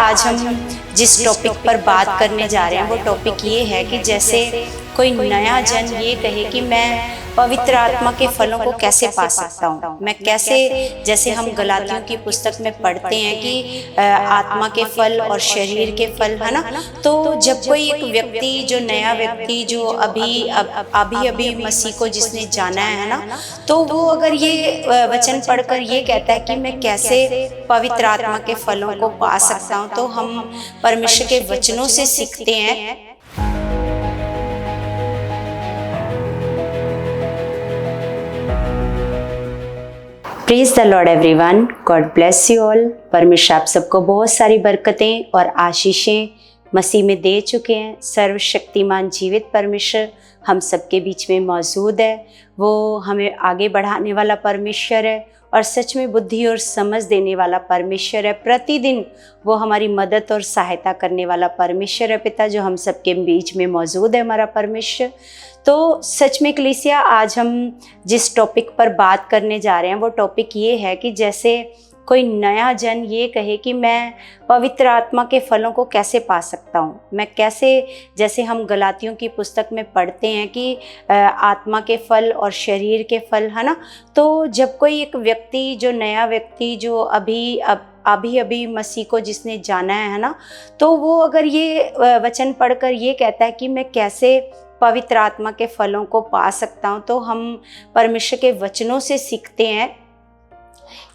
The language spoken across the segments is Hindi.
आज हम जिस टॉपिक पर बात करने जा रहे हैं वो टॉपिक ये है कि जैसे कोई नया जन ये कहे कि मैं पवित्र आत्मा के फलों को कैसे पा सकता हूँ, मैं कैसे, जैसे हम गलातियों की पुस्तक में पढ़ते हैं कि आत्मा के फल और शरीर के फल, है ना। तो जब कोई एक व्यक्ति, जो नया व्यक्ति, जो अभी मसीह को जिसने जाना है ना, तो वो अगर ये वचन पढ़कर ये कहता है कि मैं कैसे पवित्र आत्मा के फलों को पा सकता हूँ, तो हम परमेश्वर के वचनों से सीखते हैं। Praise the Lord everyone, God bless you all. परमेश्वर आप सबको बहुत सारी बरकतें और आशीषें मसीह में दे चुके हैं। सर्वशक्तिमान जीवित परमेश्वर हम सबके बीच में मौजूद है। वो हमें आगे बढ़ाने वाला परमेश्वर है और सच में बुद्धि और समझ देने वाला परमेश्वर है। प्रतिदिन वो हमारी मदद और सहायता करने वाला परमेश्वर है। पिता जो हम सबके बीच में मौजूद है, हमारा परमेश्वर। तो सच में कलीसिया, आज हम जिस टॉपिक पर बात करने जा रहे हैं वो टॉपिक ये है कि जैसे कोई नया जन ये कहे कि मैं पवित्र आत्मा के फलों को कैसे पा सकता हूँ, मैं कैसे, जैसे हम गलातियों की पुस्तक में पढ़ते हैं कि आत्मा के फल और शरीर के फल, है ना। तो जब कोई एक व्यक्ति, जो नया व्यक्ति, जो अभी मसीह को जिसने जाना है ना, तो वो अगर ये वचन पढ़कर ये कहता है कि मैं कैसे पवित्र आत्मा के फलों को पा सकता हूँ, तो हम परमेश्वर के वचनों से सीखते हैं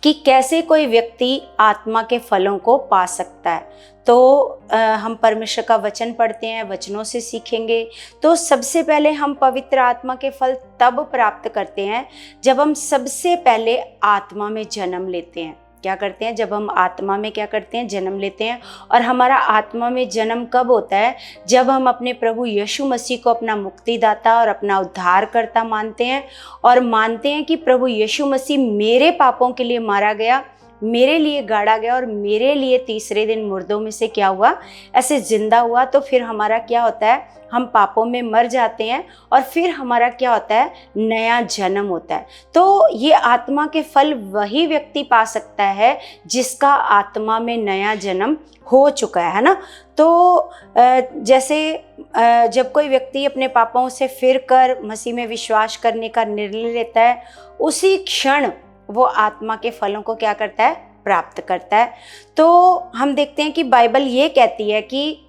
कि कैसे कोई व्यक्ति आत्मा के फलों को पा सकता है। तो हम परमेश्वर का वचन पढ़ते हैं, वचनों से सीखेंगे। तो सबसे पहले हम पवित्र आत्मा के फल तब प्राप्त करते हैं जब हम सबसे पहले आत्मा में जन्म लेते हैं। क्या करते हैं? जब हम आत्मा में क्या करते हैं? जन्म लेते हैं। और हमारा आत्मा में जन्म कब होता है? जब हम अपने प्रभु यीशु मसीह को अपना मुक्तिदाता और अपना उद्धारकर्ता मानते हैं और मानते हैं कि प्रभु यीशु मसीह मेरे पापों के लिए मारा गया, मेरे लिए गाड़ा गया और मेरे लिए तीसरे दिन मुर्दों में से क्या हुआ? ऐसे जिंदा हुआ। तो फिर हमारा क्या होता है? हम पापों में मर जाते हैं और फिर हमारा क्या होता है? नया जन्म होता है। तो ये आत्मा के फल वही व्यक्ति पा सकता है जिसका आत्मा में नया जन्म हो चुका है ना। तो जैसे जब कोई व्यक्ति अपने पापों से फिर कर मसीह में विश्वास करने का निर्णय लेता है, उसी क्षण वो आत्मा के फलों को क्या करता है? प्राप्त करता है। तो हम देखते हैं कि बाइबल ये कहती है कि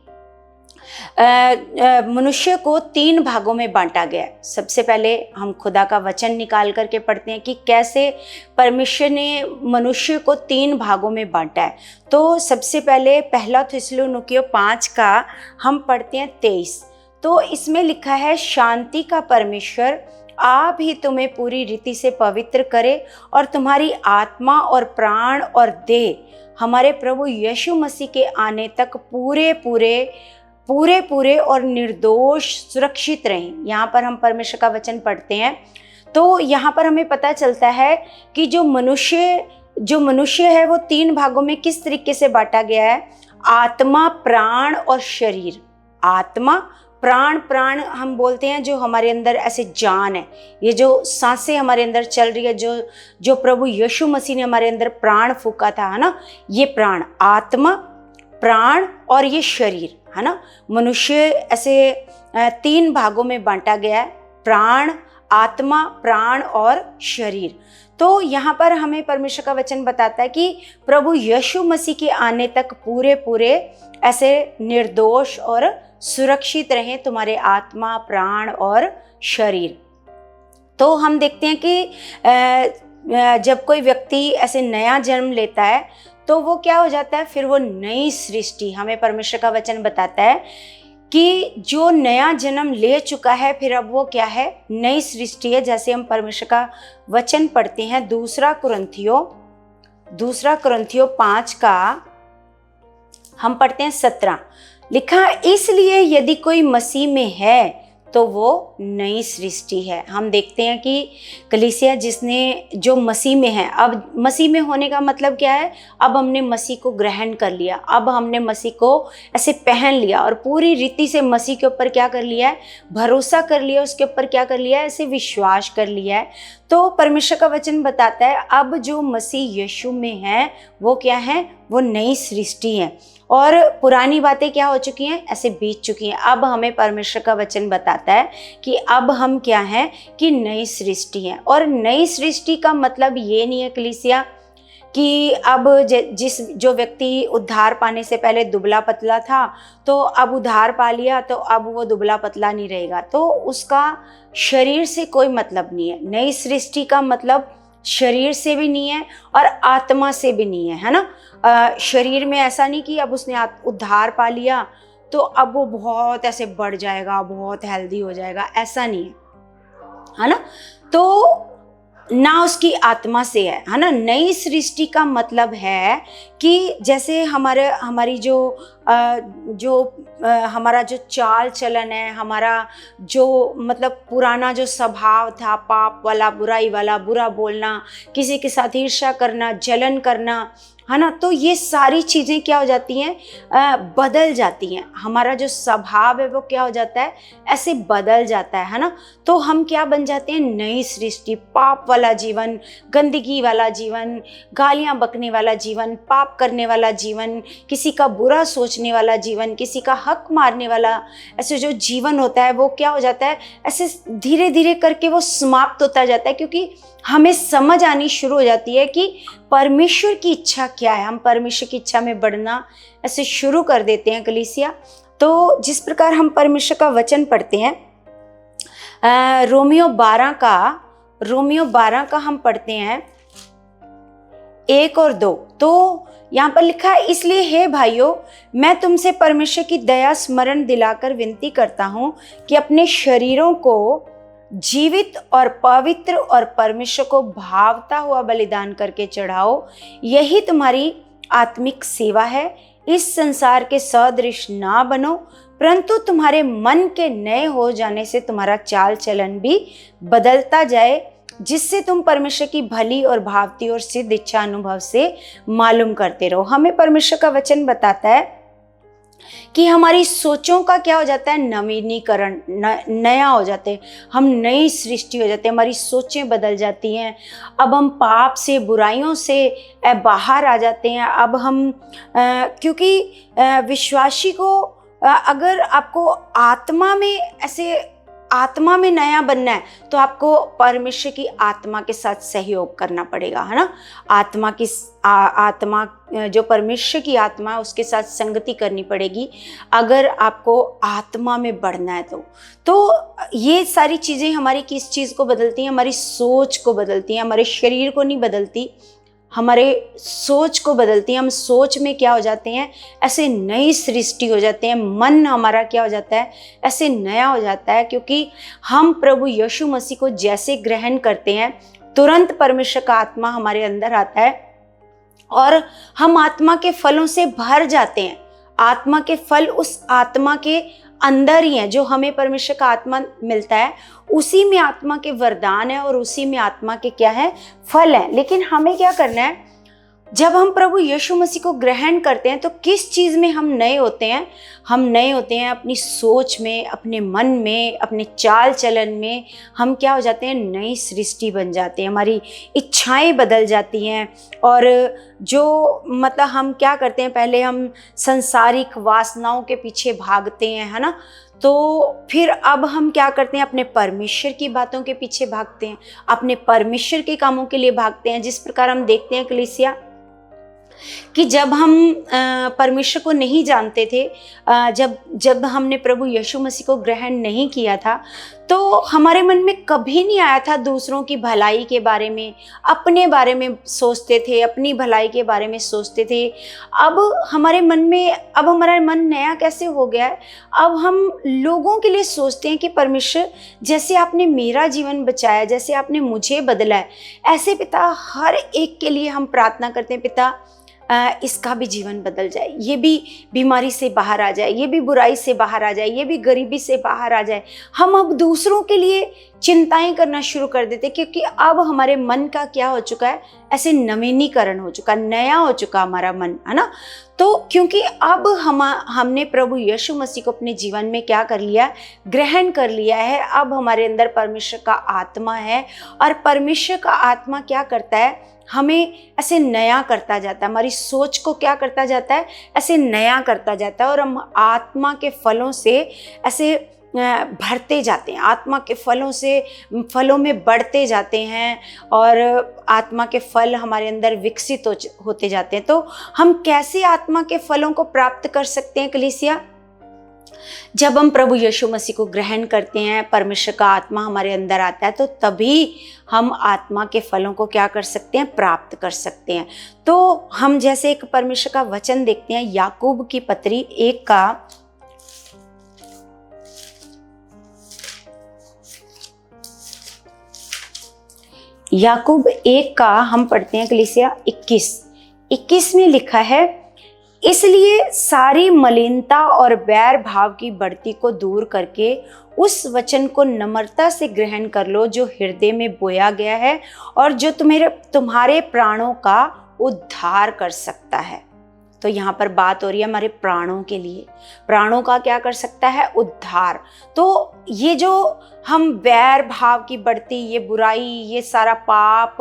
मनुष्य को 3 भागों में बांटा गया है। सबसे पहले हम खुदा का वचन निकाल करके पढ़ते हैं कि कैसे परमेश्वर ने मनुष्य को 3 भागों में बांटा है। तो सबसे पहले पहला थिस्सलुनीकियों 5 का हम पढ़ते हैं 23। तो इसमें लिखा है, शांति का परमेश्वर आप ही तुम्हें पूरी रीति से पवित्र करे और तुम्हारी आत्मा और प्राण और देह हमारे प्रभु यीशु मसीह के आने तक पूरे और निर्दोष सुरक्षित रहें। यहाँ पर हम परमेश्वर का वचन पढ़ते हैं। तो यहाँ पर हमें पता चलता है कि जो मनुष्य है वो 3 भागों में किस तरीके से बांटा गया है? आत्मा, प्राण और शरीर। आत्मा, प्राण हम बोलते हैं जो हमारे अंदर ऐसे जान है, ये जो सांसें हमारे अंदर चल रही है, जो प्रभु यीशु मसीह ने हमारे अंदर प्राण फूका था, है ना, ये प्राण, आत्मा, प्राण और ये शरीर, है ना। मनुष्य ऐसे 3 भागों में बांटा गया है, प्राण, आत्मा, प्राण और शरीर। तो यहाँ पर हमें परमेश्वर का वचन बताता है कि प्रभु यीशु मसीह के आने तक पूरे ऐसे निर्दोष और सुरक्षित रहें तुम्हारे आत्मा, प्राण और शरीर। तो हम देखते हैं कि जब कोई व्यक्ति ऐसे नया जन्म लेता है तो वो क्या हो जाता है? फिर वो नई सृष्टि, हमें परमेश्वर का वचन बताता है कि जो नया जन्म ले चुका है फिर अब वो क्या है? नई सृष्टि है। जैसे हम परमेश्वर का वचन पढ़ते हैं दूसरा कुरिन्थियों 5 का हम पढ़ते हैं 17। लिखा, इसलिए यदि कोई मसीह में है तो वो नई सृष्टि है। हम देखते हैं कि कलीसिया जो मसीह में है, अब मसीह में होने का मतलब क्या है? अब हमने मसीह को ग्रहण कर लिया, अब हमने मसीह को ऐसे पहन लिया और पूरी रीति से मसीह के ऊपर क्या कर लिया है? भरोसा कर लिया, उसके ऊपर क्या कर लिया है? ऐसे विश्वास कर लिया है। तो परमेश्वर का वचन बताता है अब जो मसीह यीशु में है वो क्या है? वो नई सृष्टि है। और पुरानी बातें क्या हो चुकी हैं, ऐसे बीत चुकी हैं। अब हमें परमेश्वर का वचन बताता है कि अब हम क्या हैं, कि नई सृष्टि हैं। और नई सृष्टि का मतलब ये नहीं है कलीसिया कि अब जो व्यक्ति उद्धार पाने से पहले दुबला पतला था, तो अब उद्धार पा लिया तो अब वो दुबला पतला नहीं रहेगा, तो उसका शरीर से कोई मतलब नहीं है। नई सृष्टि का मतलब शरीर से भी नहीं है और आत्मा से भी नहीं है, है ना। शरीर में ऐसा नहीं कि अब उसने उद्धार पा लिया तो अब वो बहुत ऐसे बढ़ जाएगा, बहुत हेल्दी हो जाएगा, ऐसा नहीं है ना। तो ना उसकी आत्मा से है ना। नई सृष्टि का मतलब है कि जैसे हमारी हमारा जो चाल चलन है, हमारा जो मतलब पुराना जो स्वभाव था, पाप वाला, बुराई वाला, बुरा बोलना, किसी के साथ ईर्ष्या करना, जलन करना, है ना, तो ये सारी चीज़ें क्या हो जाती हैं, बदल जाती हैं। हमारा जो स्वभाव है वो क्या हो जाता है, ऐसे बदल जाता है ना। तो हम क्या बन जाते हैं, नई सृष्टि। पाप वाला जीवन, गंदगी वाला जीवन, गालियां बकने वाला जीवन, पाप करने वाला जीवन, किसी का बुरा सोचने वाला जीवन, किसी का हक मारने वाला ऐसे जो जीवन होता है, वो क्या हो जाता है, ऐसे धीरे धीरे करके वो समाप्त होता जाता है। क्योंकि हमें समझ आनी शुरू हो जाती है कि परमेश्वर की इच्छा क्या है। हम परमेश्वर की इच्छा में बढ़ना ऐसे शुरू कर देते हैं कलीसिया। तो जिस प्रकार हम परमेश्वर का वचन पढ़ते हैं, रोमियो 12 का हम पढ़ते हैं 1 और 2। तो यहाँ पर लिखा है, इसलिए हे भाइयों, मैं तुमसे परमेश्वर की दया स्मरण दिलाकर विनती करता हूँ कि अपने शरीरों को जीवित और पवित्र और परमेश्वर को भावता हुआ बलिदान करके चढ़ाओ, यही तुम्हारी आत्मिक सेवा है। इस संसार के सदृश ना बनो, परंतु तुम्हारे मन के नए हो जाने से तुम्हारा चाल चलन भी बदलता जाए, जिससे तुम परमेश्वर की भली और भावती और सिद्ध इच्छा अनुभव से मालूम करते रहो। हमें परमेश्वर का वचन बताता है कि हमारी सोचों का क्या हो जाता है, नवीनीकरण, नया हो जाते हैं हम, नई सृष्टि हो जाते हैं, हमारी सोचें बदल जाती हैं। अब हम पाप से, बुराइयों से बाहर आ जाते हैं। अब हम क्योंकि विश्वासी को अगर आपको आत्मा में नया बनना है तो आपको परमेश्वर की आत्मा के साथ सहयोग करना पड़ेगा, है ना। आत्मा जो परमेश्वर की आत्मा है उसके साथ संगति करनी पड़ेगी अगर आपको आत्मा में बढ़ना है। तो ये सारी चीज़ें हमारी किस चीज़ को बदलती हैं, हमारी सोच को बदलती हैं। हमारे शरीर को नहीं बदलती, हमारे सोच को बदलती है। हम सोच में क्या हो जाते हैं, ऐसे नई सृष्टि हो जाते हैं। मन हमारा क्या हो जाता है, ऐसे नया हो जाता है। क्योंकि हम प्रभु यीशु मसीह को जैसे ग्रहण करते हैं, तुरंत परमेश्वर का आत्मा हमारे अंदर आता है और हम आत्मा के फलों से भर जाते हैं। आत्मा के फल उस आत्मा के अंदर ही है। जो हमें परमेश्वर का आत्मा मिलता है उसी में आत्मा के वरदान है और उसी में आत्मा के क्या है, फल है। लेकिन हमें क्या करना है, जब हम प्रभु यीशु मसीह को ग्रहण करते हैं तो किस चीज़ में हम नए होते हैं, हम नए होते हैं अपनी सोच में, अपने मन में, अपने चाल चलन में। हम क्या हो जाते हैं, नई सृष्टि बन जाते हैं। हमारी इच्छाएं बदल जाती हैं और जो मतलब हम क्या करते हैं, पहले हम संसारिक वासनाओं के पीछे भागते हैं, है ना। तो फिर अब हम क्या करते हैं, अपने परमेश्वर की बातों के पीछे भागते हैं, अपने परमेश्वर के कामों के लिए भागते हैं। जिस प्रकार हम देखते हैं कलीसिया कि जब हम परमेश्वर को नहीं जानते थे, जब हमने प्रभु यीशु मसीह को ग्रहण नहीं किया था, तो हमारे मन में कभी नहीं आया था दूसरों की भलाई के बारे में, अपने बारे में सोचते थे, अपनी भलाई के बारे में सोचते थे। अब हमारे मन में, अब हमारा मन नया कैसे हो गया है, अब हम लोगों के लिए सोचते हैं कि परमेश्वर जैसे आपने मेरा जीवन बचाया, जैसे आपने मुझे बदला है, ऐसे पिता हर एक के लिए हम प्रार्थना करते हैं, पिता इसका भी जीवन बदल जाए, ये भी बीमारी से बाहर आ जाए, ये भी बुराई से बाहर आ जाए, ये भी गरीबी से बाहर आ जाए। हम अब दूसरों के लिए चिंताएं करना शुरू कर देते, क्योंकि अब हमारे मन का क्या हो चुका है, ऐसे नवीनीकरण हो चुका, नया हो चुका हमारा मन, है ना। तो क्योंकि अब हमने प्रभु यीशु मसीह को अपने जीवन में क्या कर लिया, ग्रहण कर लिया है। अब हमारे अंदर परमेश्वर का आत्मा है, और परमेश्वर का आत्मा क्या करता है, हमें ऐसे नया करता जाता है, हमारी सोच को क्या करता जाता है, ऐसे नया करता जाता है, और हम आत्मा के फलों से ऐसे भरते जाते हैं, आत्मा के फलों में बढ़ते जाते हैं, और आत्मा के फल हमारे अंदर विकसित होते जाते हैं। तो हम कैसे आत्मा के फलों को प्राप्त कर सकते हैं कलीसिया? जब हम प्रभु यीशु मसीह को ग्रहण करते हैं, परमेश्वर का आत्मा हमारे अंदर आता है, तो तभी हम आत्मा के फलों को क्या कर सकते हैं, प्राप्त कर सकते हैं। तो हम जैसे एक परमेश्वर का वचन देखते हैं, याकूब की पत्री 1 का याकूब 1 का हम पढ़ते हैं कलीसिया 21 में लिखा है, इसलिए सारी मलिनता और बैर भाव की बढ़ती को दूर करके उस वचन को नम्रता से ग्रहण कर लो जो हृदय में बोया गया है और जो तुम्हारे प्राणों का उद्धार कर सकता है। तो यहाँ पर बात हो रही है हमारे प्राणों के लिए, प्राणों का क्या कर सकता है, उद्धार। तो ये जो हम बैर भाव की बढ़ती, ये बुराई, ये सारा पाप,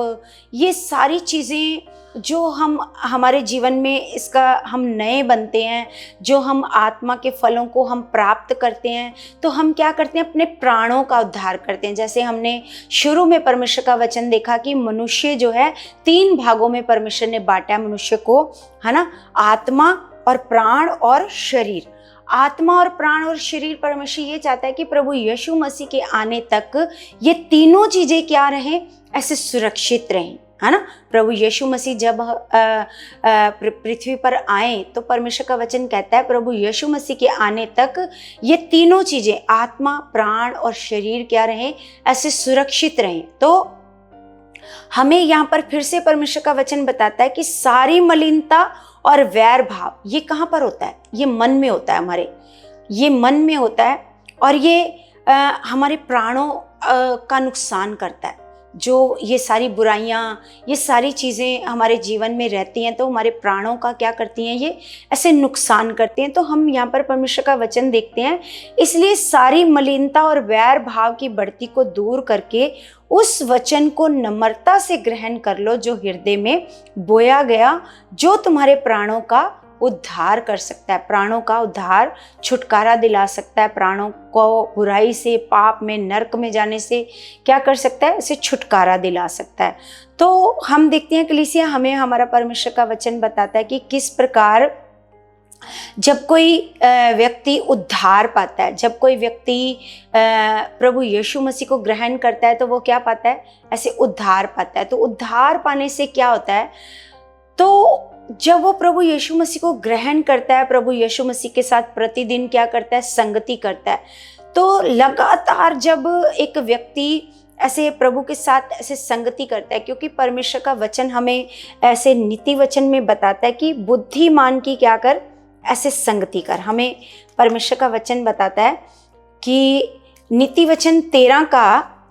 ये सारी चीज़ें जो हमारे जीवन में इसका हम नए बनते हैं, जो हम आत्मा के फलों को हम प्राप्त करते हैं, तो हम क्या करते हैं, अपने प्राणों का उद्धार करते हैं। जैसे हमने शुरू में परमेश्वर का वचन देखा कि मनुष्य जो है 3 भागों में परमेश्वर ने बांटा है मनुष्य को, है ना, आत्मा और प्राण और शरीर। आत्मा और प्राण और शरीर, परमेश्वर ये चाहता है कि प्रभु यीशु मसीह के आने तक ये तीनों चीजें क्या रहें, ऐसे सुरक्षित रहें, है ना। प्रभु यीशु मसीह जब पृथ्वी पर आए तो परमेश्वर का वचन कहता है प्रभु यीशु मसीह के आने तक ये तीनों चीजें, आत्मा, प्राण और शरीर क्या रहें, ऐसे सुरक्षित रहें। तो हमें यहाँ पर फिर से परमेश्वर का वचन बताता है कि सारी मलिनता और वैर भाव ये कहाँ पर होता है, ये मन में होता है, हमारे ये मन में होता है, और ये हमारे प्राणों का नुकसान करता है। जो ये सारी बुराइयाँ, ये सारी चीज़ें हमारे जीवन में रहती हैं तो हमारे प्राणों का क्या करती हैं, ये ऐसे नुकसान करते हैं। तो हम यहाँ पर परमेश्वर का वचन देखते हैं, इसलिए सारी मलिनता और वैर भाव की बढ़ती को दूर करके उस वचन को नम्रता से ग्रहण कर लो जो हृदय में बोया गया, जो तुम्हारे प्राणों का उद्धार कर सकता है, प्राणों का उद्धार, छुटकारा दिला सकता है, प्राणों को बुराई से, पाप में, नरक में जाने से क्या कर सकता है, इसे छुटकारा दिला सकता है। तो हम देखते हैं कलीसिया, हमें हमारा परमेश्वर का वचन बताता है कि किस प्रकार जब कोई व्यक्ति उद्धार पाता है, जब कोई व्यक्ति प्रभु यीशु मसीह को ग्रहण करता है तो वो क्या पाता है, ऐसे उद्धार पाता है। तो उद्धार पाने से क्या होता है, तो जब वो प्रभु यीशु मसीह को ग्रहण करता है, प्रभु यीशु मसीह के साथ प्रतिदिन क्या करता है, संगति करता है, तो लगातार जब एक व्यक्ति ऐसे प्रभु के साथ ऐसे संगति करता है, क्योंकि परमेश्वर का वचन हमें ऐसे नीति वचन में बताता है कि बुद्धिमान की क्या कर, ऐसे संगति कर। हमें परमेश्वर का वचन बताता है कि नीति वचन 13 का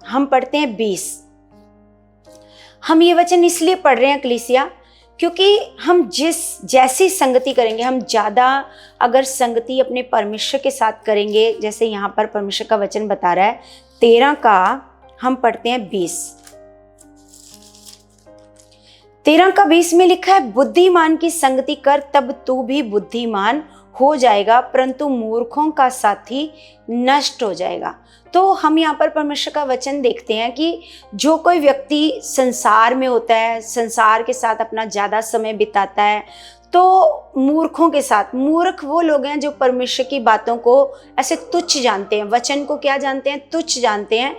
हम पढ़ते हैं 20। हम ये वचन इसलिए पढ़ रहे हैं कलीसिया, क्योंकि हम जैसी संगति करेंगे, हम ज़्यादा अगर संगति अपने परमेश्वर के साथ करेंगे, जैसे यहाँ पर परमेश्वर का वचन बता रहा है 13 का हम पढ़ते हैं 20। 13 का 20 में लिखा है, बुद्धिमान की संगति कर तब तू भी बुद्धिमान हो जाएगा, परंतु मूर्खों का साथी नष्ट हो जाएगा। तो हम यहाँ पर परमेश्वर का वचन देखते हैं कि जो कोई व्यक्ति संसार में होता है, संसार के साथ अपना ज़्यादा समय बिताता है, तो मूर्खों के साथ, मूर्ख वो लोग हैं जो परमेश्वर की बातों को ऐसे तुच्छ जानते हैं, वचन को क्या जानते हैं, तुच्छ जानते हैं।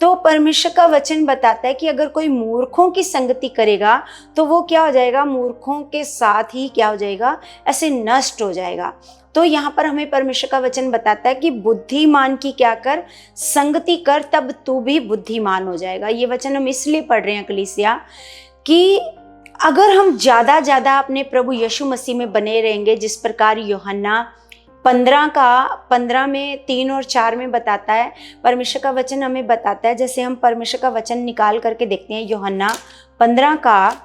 तो परमेश्वर का वचन बताता है कि अगर कोई मूर्खों की संगति करेगा तो वो क्या हो जाएगा, मूर्खों के साथ ही क्या हो जाएगा, ऐसे नष्ट हो जाएगा। तो यहाँ पर हमें परमेश्वर का वचन बताता है कि बुद्धिमान की क्या कर, संगति कर तब तू भी बुद्धिमान हो जाएगा। ये वचन हम इसलिए पढ़ रहे हैं कलीसिया कि अगर हम ज़्यादा अपने प्रभु यीशु मसीह में बने रहेंगे, जिस प्रकार यूहन्ना 15 में 3 और 4 में बताता है, परमेश्वर का वचन हमें बताता है। जैसे हम परमेश्वर का वचन निकाल करके देखते हैं, यूहन्ना 15 का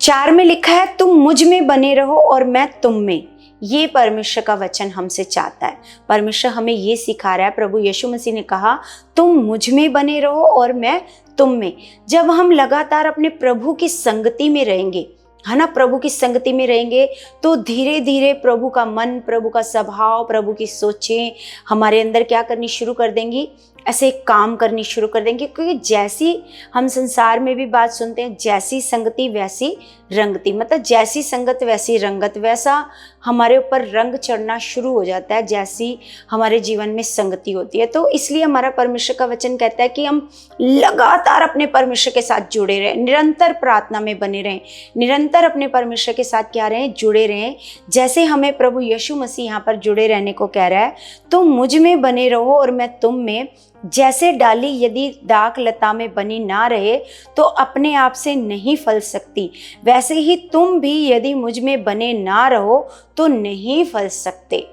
4 में लिखा है, तुम मुझ में बने रहो और मैं तुम में। ये परमेश्वर का वचन हमसे चाहता है। परमेश्वर हमें ये सिखा रहा है। प्रभु यीशु मसीह ने कहा, तुम मुझ में बने रहो और मैं तुम में। जब हम लगातार अपने प्रभु की संगति में रहेंगे, है ना, प्रभु की संगति में रहेंगे, तो धीरे धीरे प्रभु का मन, प्रभु का स्वभाव, प्रभु की सोचें हमारे अंदर क्या करनी शुरू कर देंगी, ऐसे काम करनी शुरू कर देंगे। क्योंकि जैसी हम संसार में भी बात सुनते हैं, जैसी संगति वैसी रंगती, मतलब जैसी संगत वैसी रंगत, वैसा हमारे ऊपर रंग चढ़ना शुरू हो जाता है जैसी हमारे जीवन में संगति होती है। तो इसलिए हमारा परमेश्वर का वचन कहता है कि हम लगातार अपने परमेश्वर के साथ जुड़े रहें, निरंतर प्रार्थना में बने रहें, निरंतर अपने परमेश्वर के साथ क्या रहें, जुड़े रहें। जैसे हमें प्रभु यीशु मसीह यहाँ पर जुड़े रहने को कह रहा है, तुम मुझ में बने रहो और मैं तुम में। जैसे डाली यदि दाख लता में बनी ना रहे तो अपने आप से नहीं फल सकती, वैसे ही तुम भी यदि मुझ में बने ना रहो तो नहीं फल सकते।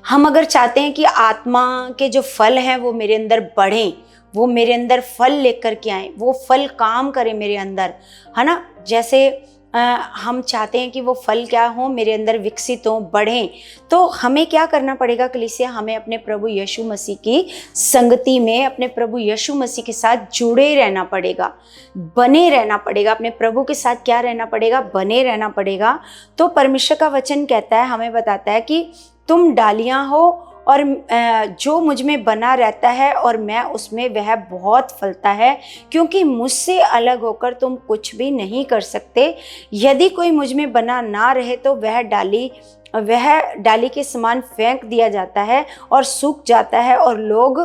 हम अगर चाहते हैं कि आत्मा के जो फल हैं वो मेरे अंदर बढ़ें, वो मेरे अंदर फल लेकर के आए, वो फल काम करें मेरे अंदर, है ना, जैसे हम चाहते हैं कि वो फल क्या हो, मेरे अंदर विकसित हो, बढ़ें, तो हमें क्या करना पड़ेगा कलीसिया? हमें अपने प्रभु यीशु मसीह की संगति में, अपने प्रभु यीशु मसीह के साथ जुड़े रहना पड़ेगा, बने रहना पड़ेगा। अपने प्रभु के साथ क्या रहना पड़ेगा? बने रहना पड़ेगा। तो परमेश्वर का वचन कहता है, हमें बताता है कि तुम डालियां हो और जो मुझ में बना रहता है और मैं उसमें, वह बहुत फलता है, क्योंकि मुझसे अलग होकर तुम कुछ भी नहीं कर सकते। यदि कोई मुझ में बना ना रहे तो वह डाली के समान फेंक दिया जाता है और सूख जाता है और लोग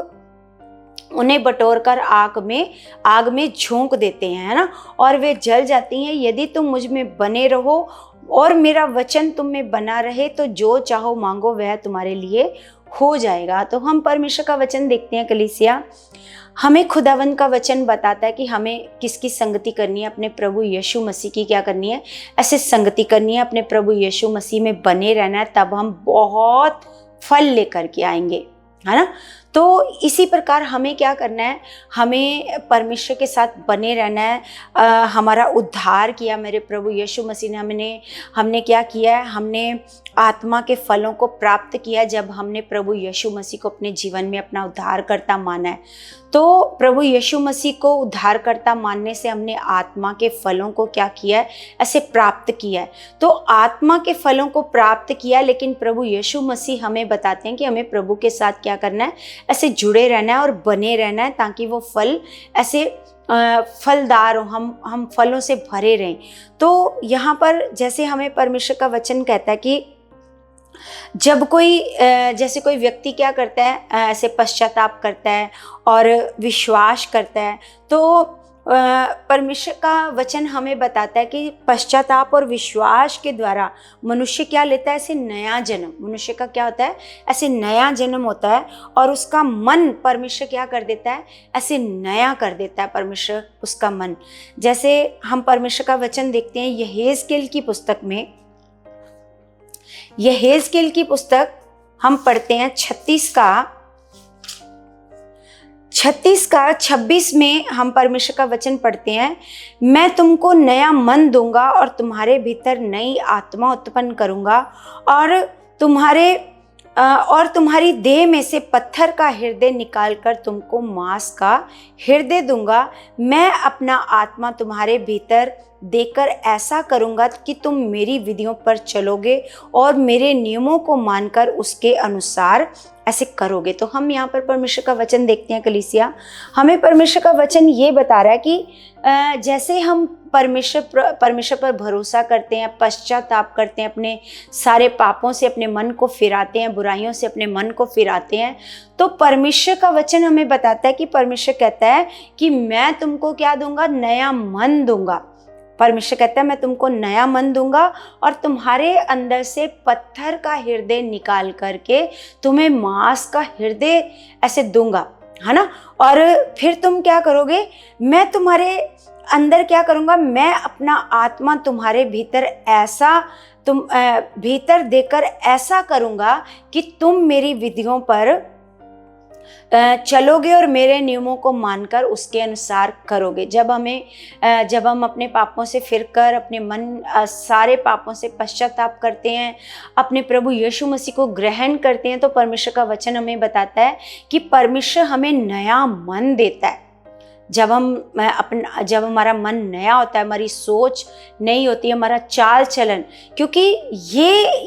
उन्हें बटोरकर आग में झोंक देते हैं, है ना, और वे जल जाती हैं। यदि तुम मुझ में बने रहो और मेरा वचन तुम में बना रहे तो जो चाहो मांगो वह तुम्हारे लिए हो जाएगा। तो हम परमेश्वर का वचन देखते हैं कलीसिया, हमें खुदावंद का वचन बताता है कि हमें किसकी संगति करनी है, अपने प्रभु यीशु मसीह की क्या करनी है, ऐसे संगति करनी है, अपने प्रभु यीशु मसीह में बने रहना है, तब हम बहुत फल लेकर के आएंगे, है ना। तो इसी प्रकार हमें क्या करना है, हमें परमेश्वर के साथ बने रहना है। हमारा उद्धार किया मेरे प्रभु यीशु मसीह ने, हमने क्या किया है, हमने आत्मा के फलों को प्राप्त किया जब हमने प्रभु यीशु मसीह को अपने जीवन में अपना उद्धारकर्ता माना है। तो प्रभु यीशु मसीह को उद्धारकर्ता मानने से हमने आत्मा के फलों को क्या किया है, ऐसे प्राप्त किया है। तो आत्मा के फलों को प्राप्त किया, लेकिन प्रभु यीशु मसीह हमें बताते हैं कि हमें प्रभु के साथ क्या करना है, ऐसे जुड़े रहना है और बने रहना है, ताकि वो फल ऐसे फलदार हो, हम फलों से भरे रहें। तो यहाँ पर जैसे हमें परमेश्वर का वचन कहता है कि जब कोई जैसे कोई व्यक्ति क्या करता है, ऐसे पश्चाताप करता है और विश्वास करता है, तो परमेश्वर का वचन हमें बताता है कि पश्चाताप और विश्वास के द्वारा मनुष्य क्या लेता है, ऐसे नया जन्म। मनुष्य का क्या होता है, ऐसे नया जन्म होता है और उसका मन परमेश्वर क्या कर देता है, ऐसे नया कर देता है परमेश्वर उसका मन। जैसे हम परमेश्वर का वचन देखते हैं यहेजकेल की पुस्तक में, यहेजकेल की पुस्तक हम पढ़ते हैं 36 का 26 में हम परमेश्वर का वचन पढ़ते हैं, मैं तुमको नया मन दूंगा और तुम्हारे भीतर नई आत्मा उत्पन्न करूंगा और तुम्हारी देह में से पत्थर का हृदय निकालकर तुमको मांस का हृदय दूंगा। मैं अपना आत्मा तुम्हारे भीतर देकर ऐसा करूंगा कि तुम मेरी विधियों पर चलोगे और मेरे नियमों को मानकर उसके अनुसार ऐसे करोगे। तो हम यहाँ पर परमेश्वर का वचन देखते हैं कलीसिया, हमें परमेश्वर का वचन ये बता रहा है कि जैसे हम परमेश्वर पर भरोसा करते हैं, पश्चाताप करते हैं, अपने सारे पापों से अपने मन को फिराते हैं, बुराइयों से अपने मन को फिराते हैं, तो परमेश्वर का वचन हमें बताता है कि परमेश्वर कहता है कि मैं तुमको क्या दूंगा, नया मन दूंगा। परमेश्वर कहता है मैं तुमको नया मन दूंगा और तुम्हारे अंदर से पत्थर का हृदय निकाल करके तुम्हें मांस का हृदय ऐसे दूंगा, है ना। और फिर तुम क्या करोगे, मैं तुम्हारे अंदर क्या करूँगा, मैं अपना आत्मा तुम्हारे भीतर भीतर देकर ऐसा करूँगा कि तुम मेरी विधियों पर चलोगे और मेरे नियमों को मानकर उसके अनुसार करोगे। जब हम अपने पापों से फिरकर अपने सारे पापों से पश्चाताप करते हैं, अपने प्रभु यीशु मसीह को ग्रहण करते हैं, तो परमेश्वर का वचन हमें बताता है कि परमेश्वर हमें नया मन देता है। जब हमारा मन नया होता है, हमारी सोच नई होती है, हमारा चाल चलन, क्योंकि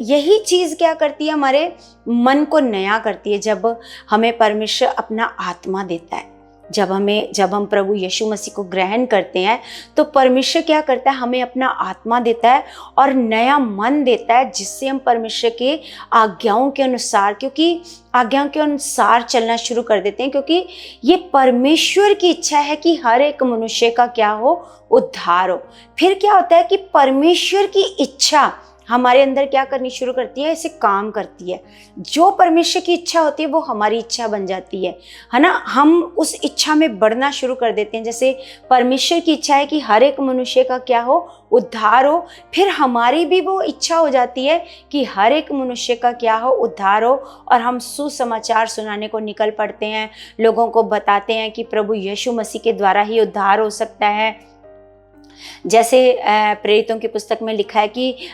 यही चीज़ क्या करती है, हमारे मन को नया करती है। जब हमें परमेश्वर अपना आत्मा देता है, जब हम प्रभु यीशु मसीह को ग्रहण करते हैं, तो परमेश्वर क्या करता है, हमें अपना आत्मा देता है और नया मन देता है, जिससे हम परमेश्वर के आज्ञाओं के अनुसार चलना शुरू कर देते हैं। क्योंकि ये परमेश्वर की इच्छा है कि हर एक मनुष्य का क्या हो, उद्धार हो। फिर क्या होता है कि परमेश्वर की इच्छा हमारे अंदर क्या करनी शुरू करती है, इसे काम करती है। जो परमेश्वर की इच्छा होती है वो हमारी इच्छा बन जाती है ना। हम उस इच्छा में बढ़ना शुरू कर देते हैं। जैसे परमेश्वर की इच्छा है कि हर एक मनुष्य का क्या हो, उद्धार हो, फिर हमारी भी वो इच्छा हो जाती है कि हर एक मनुष्य का क्या हो, उद्धार हो। और हम सुसमाचार सुनाने को निकल पड़ते हैं, लोगों को बताते हैं कि प्रभु यीशु मसीह के द्वारा ही उद्धार हो सकता है। जैसे प्रेरितों की पुस्तक में लिखा है कि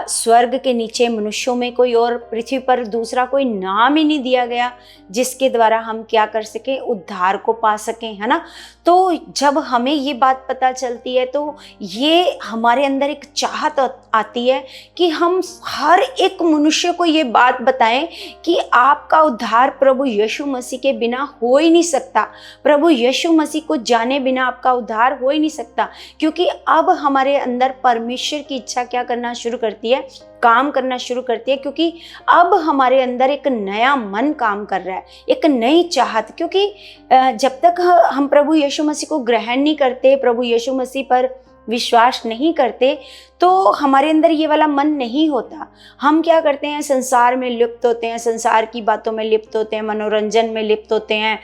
स्वर्ग के नीचे मनुष्यों में कोई और, पृथ्वी पर दूसरा कोई नाम ही नहीं दिया गया जिसके द्वारा हम क्या कर सकें, उद्धार को पा सकें, है ना। तो जब हमें ये बात पता चलती है तो ये हमारे अंदर एक चाहत आती है कि हम हर एक मनुष्य को ये बात बताएं कि आपका उद्धार प्रभु यीशु मसीह के बिना हो ही नहीं सकता। प्रभु यीशु मसीह को जाने बिना आपका उद्धार हो ही नहीं सकता। क्योंकि अब हमारे अंदर परमेश्वर की इच्छा क्या करना शुरू करती है, काम करना शुरू करती है। क्योंकि अब हमारे अंदर एक नया मन काम कर रहा है, एक नई चाहत। क्योंकि जब तक हम प्रभु यीशु मसीह को ग्रहण नहीं करते, प्रभु यीशु मसीह पर विश्वास नहीं करते, तो हमारे अंदर ये वाला मन नहीं होता। हम क्या करते हैं, संसार में लिप्त होते हैं, संसार की बातों में लिप्त होते हैं, मनोरंजन में लिप्त होते हैं।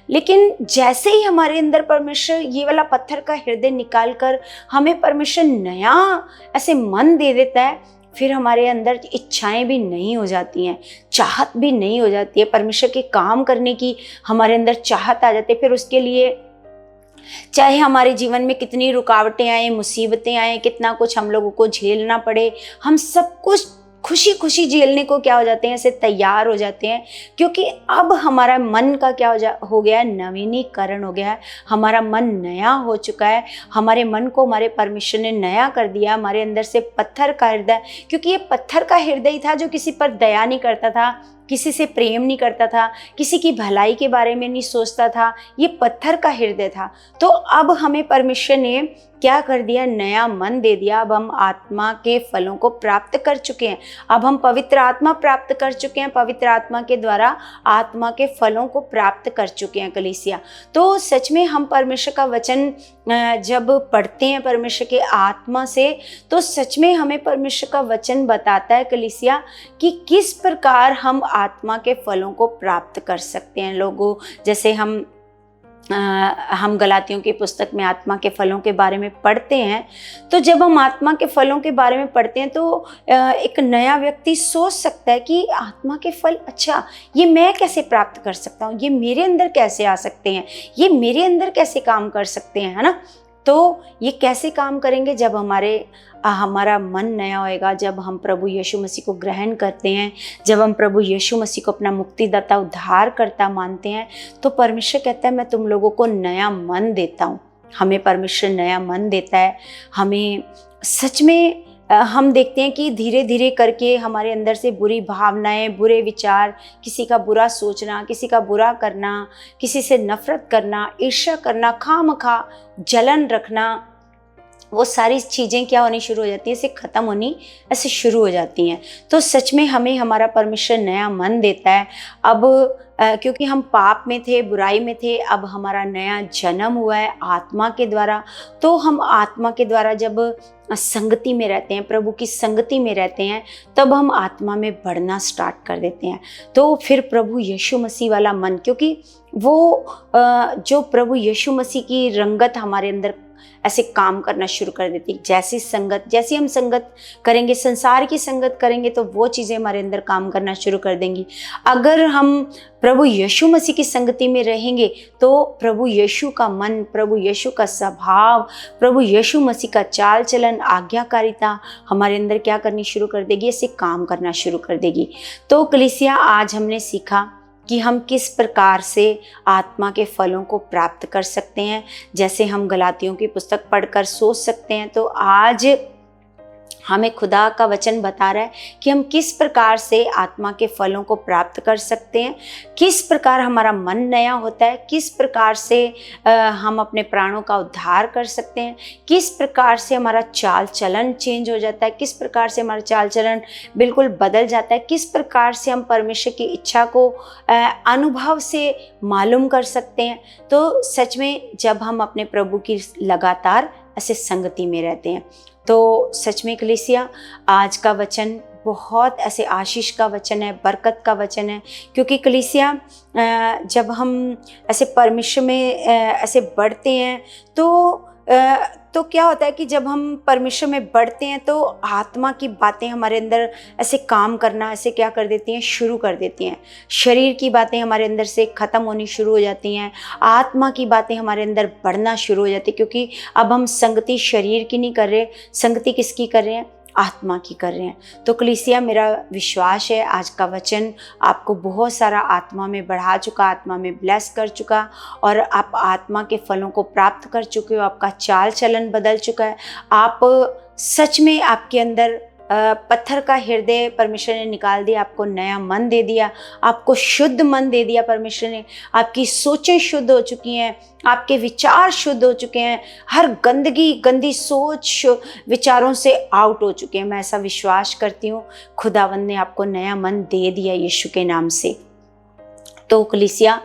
लेकिन जैसे ही हमारे अंदर परमेश्वर ये वाला पत्थर का हृदय निकाल कर हमें परमेश्वर नया ऐसे मन दे देता है, फिर हमारे अंदर इच्छाएं भी नहीं हो जाती हैं, चाहत भी नहीं हो जाती है। परमेश्वर के काम करने की हमारे अंदर चाहत आ जाती है। फिर उसके लिए चाहे हमारे जीवन में कितनी रुकावटें आए, मुसीबतें आए, कितना कुछ हम लोगों को झेलना पड़े, हम सब कुछ खुशी खुशी झेलने को क्या हो जाते हैं, ऐसे तैयार हो जाते हैं। क्योंकि अब हमारा मन का क्या हो गया है, नवीनीकरण हो गया है। हमारा मन नया हो चुका है। हमारे मन को हमारे परमेश्वर ने नया कर दिया। हमारे अंदर से पत्थर का हृदय, क्योंकि ये पत्थर का हृदय था जो किसी पर दया नहीं करता था, किसी से प्रेम नहीं करता था, किसी की भलाई के बारे में नहीं सोचता था, ये पत्थर का हृदय था। तो अब हमें परमेश्वर ने क्या कर दिया, नया मन दे दिया। अब हम आत्मा के फलों को प्राप्त कर चुके हैं। अब हम पवित्र आत्मा प्राप्त कर चुके हैं। पवित्र आत्मा के द्वारा आत्मा के फलों को प्राप्त कर चुके हैं कलीसिया। तो सच में हम परमेश्वर का वचन जब पढ़ते हैं परमेश्वर के आत्मा से, तो सच में हमें परमेश्वर का वचन बताता है कलीसिया कि किस प्रकार हम आत्मा के फलों को प्राप्त कर सकते हैं। लोगों जैसे हम गलातियों की पुस्तक में आत्मा के फलों के बारे में पढ़ते हैं, तो जब हम आत्मा के फलों के बारे में पढ़ते हैं तो एक नया व्यक्ति सोच सकता है कि आत्मा के फल, अच्छा ये मैं कैसे प्राप्त कर सकता हूँ, ये मेरे अंदर कैसे आ सकते हैं, ये मेरे अंदर कैसे काम कर सकते हैं, है ना। तो ये कैसे काम करेंगे, जब हमारा मन नया होएगा, जब हम प्रभु यीशु मसीह को ग्रहण करते हैं, जब हम प्रभु यीशु मसीह को अपना मुक्तिदाता उद्धारकर्ता मानते हैं, तो परमेश्वर कहता है मैं तुम लोगों को नया मन देता हूँ। हमें परमेश्वर नया मन देता है। हमें सच में हम देखते हैं कि धीरे धीरे करके हमारे अंदर से बुरी भावनाएं, बुरे विचार, किसी का बुरा सोचना, किसी का बुरा करना, किसी से नफरत करना, ईर्ष्या करना, खामखा जलन रखना, वो सारी चीज़ें क्या होनी शुरू हो जाती हैं, ऐसे ख़त्म होनी ऐसे शुरू हो जाती हैं। तो सच में हमें हमारा परमेश्वर नया मन देता है। अब क्योंकि हम पाप में थे, बुराई में थे, अब हमारा नया जन्म हुआ है आत्मा के द्वारा। तो हम आत्मा के द्वारा जब संगति में रहते हैं, प्रभु की संगति में रहते हैं, तब हम आत्मा में बढ़ना स्टार्ट कर देते हैं। तो फिर प्रभु यीशु मसीह वाला मन, क्योंकि वो जो प्रभु यीशु मसीह की रंगत हमारे अंदर ऐसे काम करना शुरू कर देती है। जैसी हम संगत करेंगे, संसार की संगत करेंगे, तो वो चीज़ें हमारे अंदर काम करना शुरू कर देंगी। अगर हम प्रभु यीशु मसीह की संगति में रहेंगे तो प्रभु यीशु का मन, प्रभु यीशु का स्वभाव, प्रभु यीशु मसीह का चाल चलन, आज्ञाकारिता हमारे अंदर क्या करनी शुरू कर देगी, ऐसे काम करना शुरू कर देगी। तो कलीसिया, आज हमने सीखा कि हम किस प्रकार से आत्मा के फलों को प्राप्त कर सकते हैं। जैसे हम गलातियों की पुस्तक पढ़कर सोच सकते हैं, तो आज हमें खुदा का वचन बता रहा है कि हम किस प्रकार से आत्मा के फलों को प्राप्त कर सकते हैं, किस प्रकार हमारा मन नया होता है, किस प्रकार से हम अपने प्राणों का उद्धार कर सकते हैं, किस प्रकार से हमारा चाल चलन चेंज हो जाता है, किस प्रकार से हमारा चाल चलन बिल्कुल बदल जाता है, किस प्रकार से हम परमेश्वर की इच्छा को अनुभव से मालूम कर सकते हैं। तो सच में जब हम अपने प्रभु की लगातार ऐसे संगति में रहते हैं, तो सच में कलीसिया, आज का वचन बहुत ऐसे आशीष का वचन है, बरकत का वचन है। क्योंकि कलीसिया, जब हम ऐसे परमेश्वर में ऐसे बढ़ते हैं तो क्या होता है कि जब हम परमेश्वर में बढ़ते हैं तो आत्मा की बातें हमारे अंदर ऐसे काम करना ऐसे क्या कर देती हैं, शुरू कर देती हैं। शरीर की बातें हमारे अंदर से ख़त्म होनी शुरू हो जाती हैं, आत्मा की बातें हमारे अंदर बढ़ना शुरू हो जाती है। क्योंकि अब हम संगति शरीर की नहीं कर रहे, संगति किसकी कर रहे हैं, आत्मा की कर रहे हैं। तो कलीसिया, मेरा विश्वास है आज का वचन आपको बहुत सारा आत्मा में बढ़ा चुका, आत्मा में ब्लेस कर चुका, और आप आत्मा के फलों को प्राप्त कर चुके हो। आपका चाल चलन बदल चुका है। आप सच में, आपके अंदर पत्थर का हृदय परमेश्वर ने निकाल दिया, आपको नया मन दे दिया, आपको शुद्ध मन दे दिया परमेश्वर ने। आपकी सोचें शुद्ध हो चुकी हैं, आपके विचार शुद्ध हो चुके हैं, हर गंदी सोच विचारों से आउट हो चुके हैं। मैं ऐसा विश्वास करती हूँ, खुदावंद ने आपको नया मन दे दिया यीशु के नाम से। तो कलीसिया,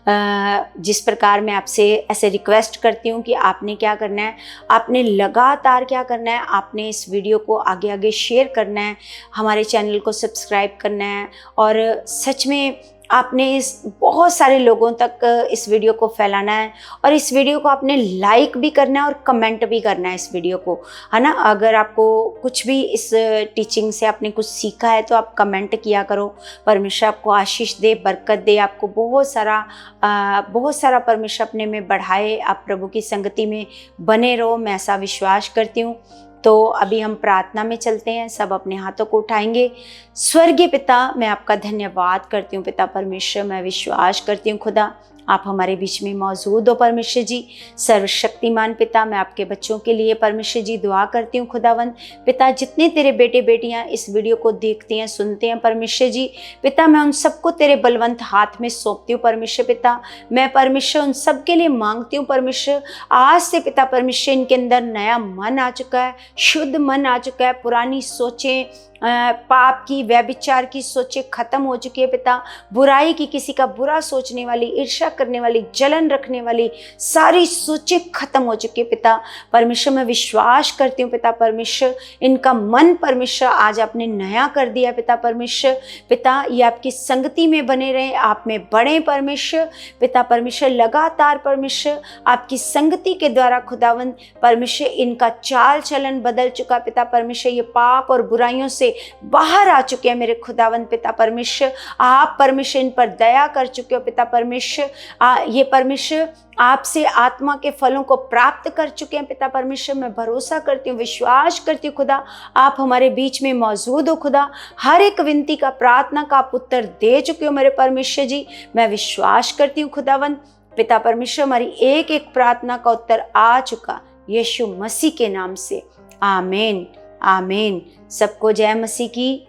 जिस प्रकार मैं आपसे ऐसे रिक्वेस्ट करती हूँ कि आपने क्या करना है, आपने लगातार क्या करना है, आपने इस वीडियो को आगे आगे शेयर करना है, हमारे चैनल को सब्सक्राइब करना है, और सच में आपने इस बहुत सारे लोगों तक इस वीडियो को फैलाना है, और इस वीडियो को आपने लाइक भी करना है और कमेंट भी करना है इस वीडियो को, है ना। अगर आपको कुछ भी इस टीचिंग से आपने कुछ सीखा है तो आप कमेंट किया करो। परमेश्वर आपको आशीष दे, बरकत दे, आपको बहुत सारा परमेश्वर अपने में बढ़ाए। आप प्रभु की संगति में बने रहो, मैं ऐसा विश्वास करती हूँ। तो अभी हम प्रार्थना में चलते हैं, सब अपने हाथों को उठाएंगे। स्वर्गीय पिता, मैं आपका धन्यवाद करती हूँ पिता परमेश्वर। मैं विश्वास करती हूँ खुदा, आप हमारे बीच में मौजूद हो परमेश्वर जी। सर्वशक्तिमान पिता, मैं आपके बच्चों के लिए परमेश्वर जी दुआ करती हूँ खुदावंद पिता। जितने तेरे बेटे बेटियाँ इस वीडियो को देखते हैं, सुनते हैं परमेश्वर जी पिता, मैं उन सबको तेरे बलवंत हाथ में सौंपती हूँ परमेश्वर पिता। मैं परमेश्वर उन सब के लिए मांगती हूँ परमेश्वर, आज से पिता परमेश्वर इनके अंदर नया मन आ चुका है, शुद्ध मन आ चुका है। पुरानी सोचें, पाप की, व्यभिचार की सोचें खत्म हो चुकी है पिता। बुराई की, किसी का बुरा सोचने वाली, ईर्ष्या करने वाली, जलन रखने वाली सारी सोचें खत्म हो चुकी है पिता परमेश्वर। मैं विश्वास करती हूँ पिता परमेश्वर, इनका मन परमेश्वर आज आपने नया कर दिया पिता परमेश्वर पिता। ये आपकी संगति में बने रहे, आप में बढ़े परमेश्वर पिता परमेश्वर। लगातार परमेश्वर आपकी संगति के द्वारा खुदावंद परमेश्वर इनका चाल चलन बदल चुका पिता परमेश्वर। ये पाप और बुराइयों से बाहर आ चुके हैं मेरे खुदावंद पिता परमेश्वर। आप परमेश्वर इन पर दया कर चुके हो पिता परमेश्वर। ये परमेश्वर आपसे आत्मा के फलों को प्राप्त कर चुके हैं पिता परमेश्वर। मैं भरोसा करती हूँ, विश्वास करती हूँ खुदा, आप हमारे बीच में मौजूद हो खुदा। हर एक विनती का, प्रार्थना का आप उत्तर दे चुके हो मेरे परमेश्वर जी। मैं विश्वास करती हूँ खुदावंद पिता परमेश्वर, हमारी एक एक प्रार्थना का उत्तर आ चुका यीशु मसीह के नाम से। आमीन आमीन। सबको जय मसीह की।